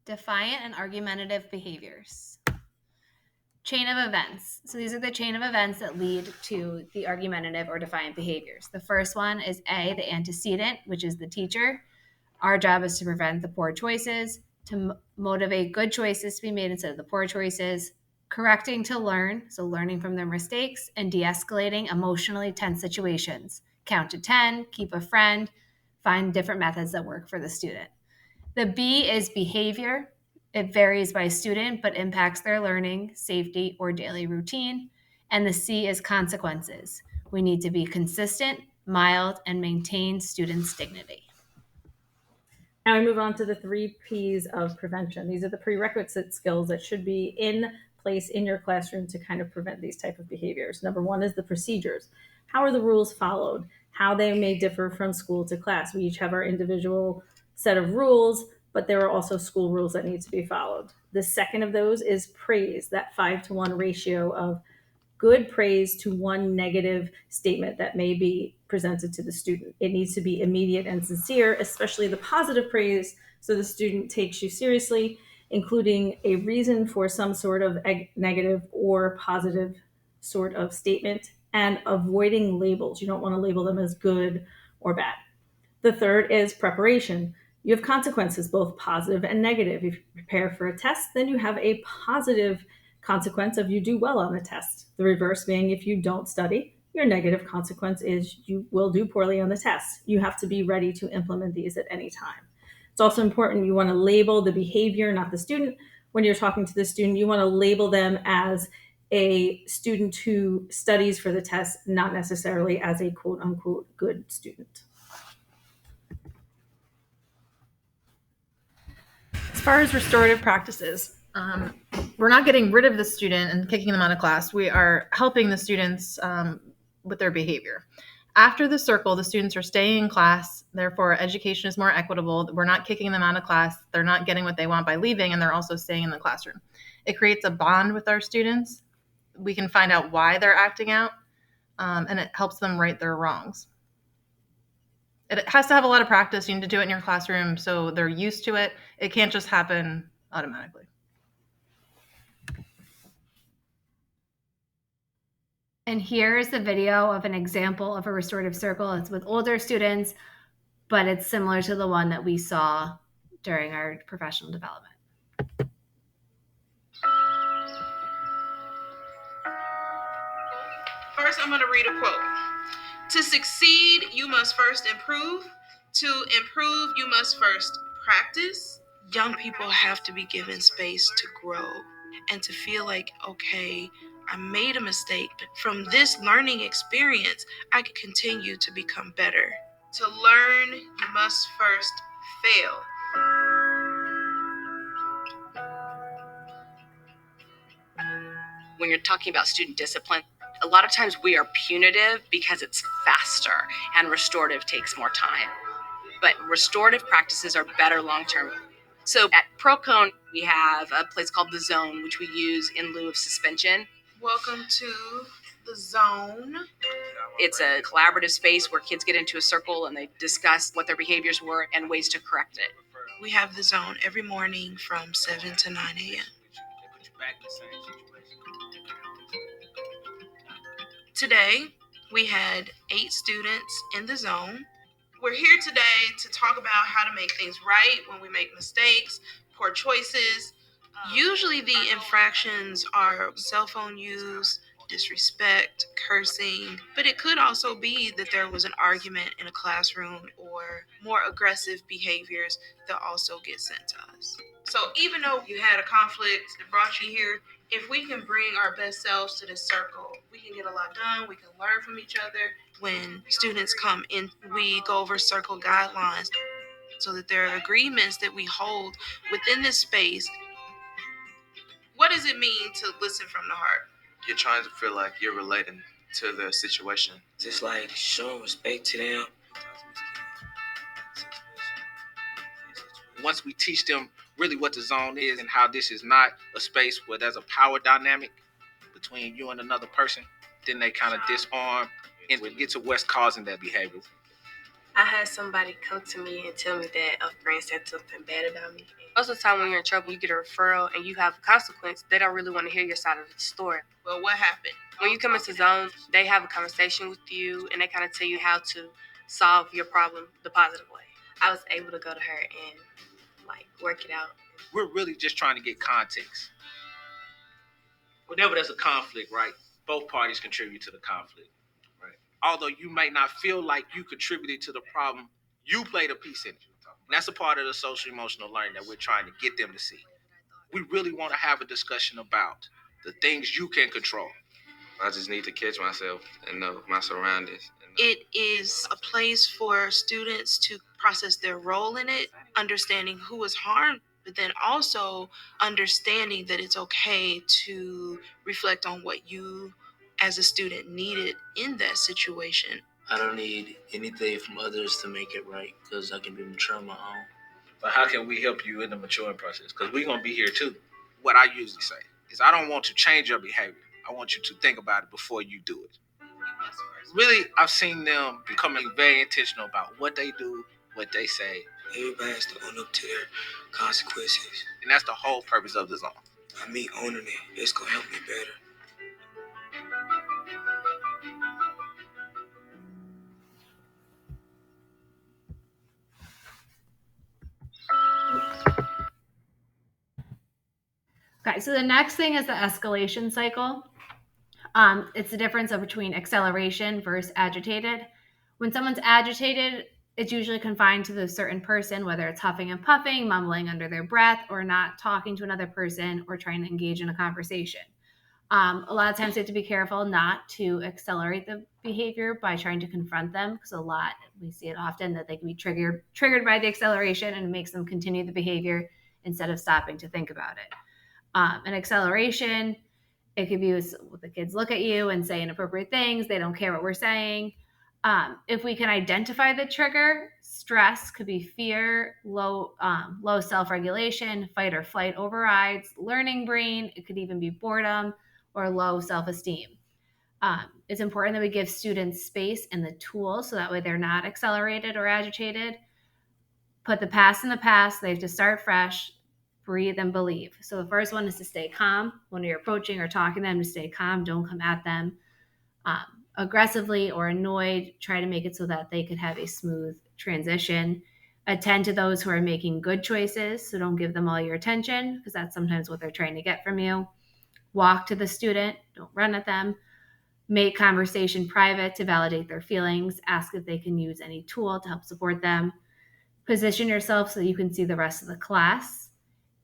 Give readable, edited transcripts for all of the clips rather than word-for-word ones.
Defiant and argumentative behaviors. Chain of events. So these are the chain of events that lead to the argumentative or defiant behaviors. The first one is A, the antecedent, which is the teacher. Our job is to prevent the poor choices, to motivate good choices to be made instead of the poor choices, correcting to learn, so learning from their mistakes, and de-escalating emotionally tense situations. Count to 10, keep a friend, find different methods that work for the student. The B is behavior. It varies by student, but impacts their learning, safety, or daily routine. And the C is consequences. We need to be consistent, mild, and maintain students' dignity. Now we move on to the 3 P's of prevention. These are the prerequisite skills that should be in place in your classroom to kind of prevent these type of behaviors. Number 1 is the procedures. How are the rules followed? How they may differ from school to class. We each have our individual set of rules, but there are also school rules that need to be followed. The second of those is praise, that 5-to-1 ratio of good praise to one negative statement that may be presented to the student. It needs to be immediate and sincere, especially the positive praise, so the student takes you seriously, including a reason for some sort of negative or positive sort of statement, and avoiding labels. You don't want to label them as good or bad. The third is preparation. You have consequences, both positive and negative. If you prepare for a test, then you have a positive consequence of you do well on the test. The reverse being if you don't study, your negative consequence is you will do poorly on the test. You have to be ready to implement these at any time. It's also important you want to label the behavior, not the student. When you're talking to the student, you want to label them as a student who studies for the test, not necessarily as a quote unquote good student. As far as restorative practices, we're not getting rid of the student and kicking them out of class. We are helping the students with their behavior. After the circle, the students are staying in class. Therefore, education is more equitable. We're not kicking them out of class. They're not getting what they want by leaving, and they're also staying in the classroom. It creates a bond with our students. We can find out why they're acting out, and it helps them right their wrongs. It has to have a lot of practice. You need to do it in your classroom so they're used to it. It can't just happen automatically. And here's the video of an example of a restorative circle. It's with older students, but it's similar to the one that we saw during our professional development. First, I'm going to read a quote. To succeed, you must first improve. To improve, you must first practice. Young people have to be given space to grow and to feel like, okay, I made a mistake, but from this learning experience, I can continue to become better. To learn, you must first fail. When you're talking about student discipline, a lot of times we are punitive because it's faster and restorative takes more time. But restorative practices are better long-term. So at Procone, we have a place called The Zone, which we use in lieu of suspension. Welcome to The Zone. It's a collaborative space where kids get into a circle and they discuss what their behaviors were and ways to correct it. We have The Zone every morning from 7 to 9 a.m. Today, we had 8 students in The Zone. We're here today to talk about how to make things right when we make mistakes, poor choices. Usually the infractions are cell phone use, disrespect, cursing, but it could also be that there was an argument in a classroom or more aggressive behaviors that also get sent to us. So even though you had a conflict that brought you here, if we can bring our best selves to this circle, we can get a lot done, we can learn from each other. When students come in, we go over circle guidelines so that there are agreements that we hold within this space. What does it mean to listen from the heart? You're trying to feel like you're relating to the situation. Just like showing respect to them. Once we teach them really what the zone is and how this is not a space where there's a power dynamic between you and another person, then they kind of disarm and we get to what's causing that behavior. I had somebody come to me and tell me that a friend said something bad about me. Most of the time when you're in trouble, you get a referral and you have a consequence. They don't really want to hear your side of the story. Well, what happened? When you come into zone, they have a conversation with you and they kind of tell you how to solve your problem the positive way. I was able to go to her and work it out. We're really just trying to get context. Whenever there's a conflict, right, both parties contribute to the conflict. Right. Although you may not feel like you contributed to the problem, you played a piece in it. And that's a part of the social emotional learning that we're trying to get them to see. We really want to have a discussion about the things you can control. I just need to catch myself and know my surroundings. It is a place for students to process their role in it, understanding who was harmed, but then also understanding that it's okay to reflect on what you as a student needed in that situation. I don't need anything from others to make it right because I can be mature on my own. But how can we help you in the maturing process? Because we're going to be here too. What I usually say is I don't want to change your behavior. I want you to think about it before you do it. Really, I've seen them becoming very intentional about what they do, what they say. Everybody has to own up to their consequences. And that's the whole purpose of the zone. By me owning it, it's going to help me better. Okay, so the next thing is the escalation cycle. It's the difference between acceleration versus agitated. When someone's agitated, it's usually confined to the certain person, whether it's huffing and puffing, mumbling under their breath, or not talking to another person or trying to engage in a conversation. A lot of times you have to be careful not to accelerate the behavior by trying to confront them, because we see it often that they can be triggered by the acceleration and it makes them continue the behavior instead of stopping to think about it. An acceleration, it could be the kids look at you and say inappropriate things. They don't care what we're saying. If we can identify the trigger, stress could be fear, low self-regulation, fight or flight overrides, learning brain. It could even be boredom or low self-esteem. It's important that we give students space and the tools so that way they're not accelerated or agitated. Put the past in the past. They have to start fresh. Breathe and believe. So the first one is to stay calm. When you're approaching or talking to them, to stay calm. Don't come at them aggressively or annoyed. Try to make it so that they could have a smooth transition. Attend to those who are making good choices. So don't give them all your attention, because that's sometimes what they're trying to get from you. Walk to the student. Don't run at them. Make conversation private to validate their feelings. Ask if they can use any tool to help support them. Position yourself so that you can see the rest of the class.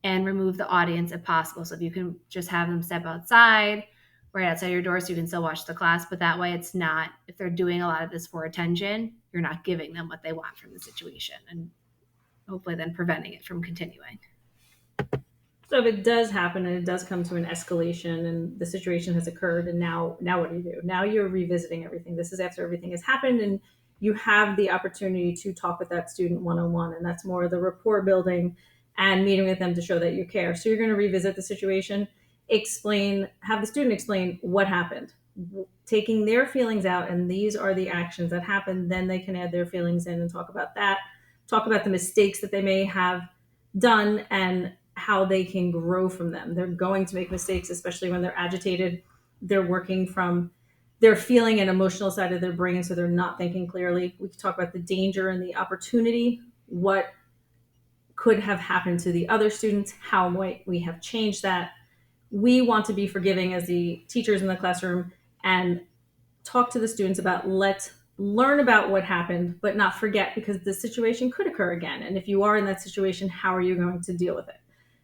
And remove the audience if possible. So if you can just have them step outside, right outside your door, so you can still watch the class. But that way it's not, if they're doing a lot of this for attention, you're not giving them what they want from the situation, and hopefully then preventing it from continuing. So if it does happen and it does come to an escalation and the situation has occurred, and now what do? Now you're revisiting everything. This is after everything has happened and you have the opportunity to talk with that student one-on-one, and that's more the rapport building and meeting with them to show that you care. So you're going to revisit the situation, have the student explain what happened, taking their feelings out, and these are the actions that happened. Then they can add their feelings in and talk about that, talk about the mistakes that they may have done and how they can grow from them. They're going to make mistakes, especially when they're agitated. They're working from their feeling and emotional side of their brain, so they're not thinking clearly. We can talk about the danger and the opportunity, what could have happened to the other students, how might we have changed that. We want to be forgiving as the teachers in the classroom and talk to the students about, let's learn about what happened, but not forget, because the situation could occur again. And if you are in that situation, how are you going to deal with it?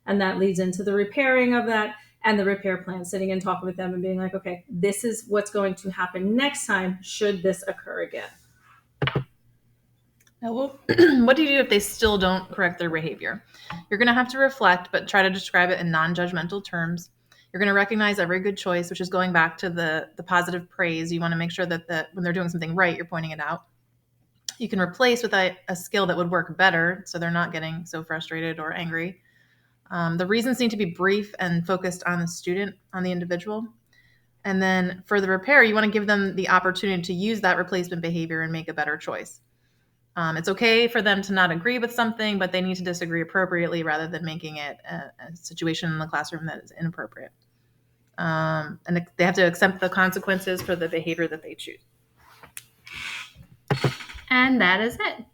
And that leads into the repairing of that and the repair plan, sitting and talking with them and being like, okay, this is what's going to happen next time should this occur again. Now, what do you do if they still don't correct their behavior? You're going to have to reflect, but try to describe it in non-judgmental terms. You're going to recognize every good choice, which is going back to the positive praise. You want to make sure that when they're doing something right, you're pointing it out. You can replace with a skill that would work better, so they're not getting so frustrated or angry. The reasons need to be brief and focused on the student, on the individual. And then for the repair, you want to give them the opportunity to use that replacement behavior and make a better choice. It's okay for them to not agree with something, but they need to disagree appropriately rather than making it a situation in the classroom that is inappropriate. And they have to accept the consequences for the behavior that they choose. And that is it.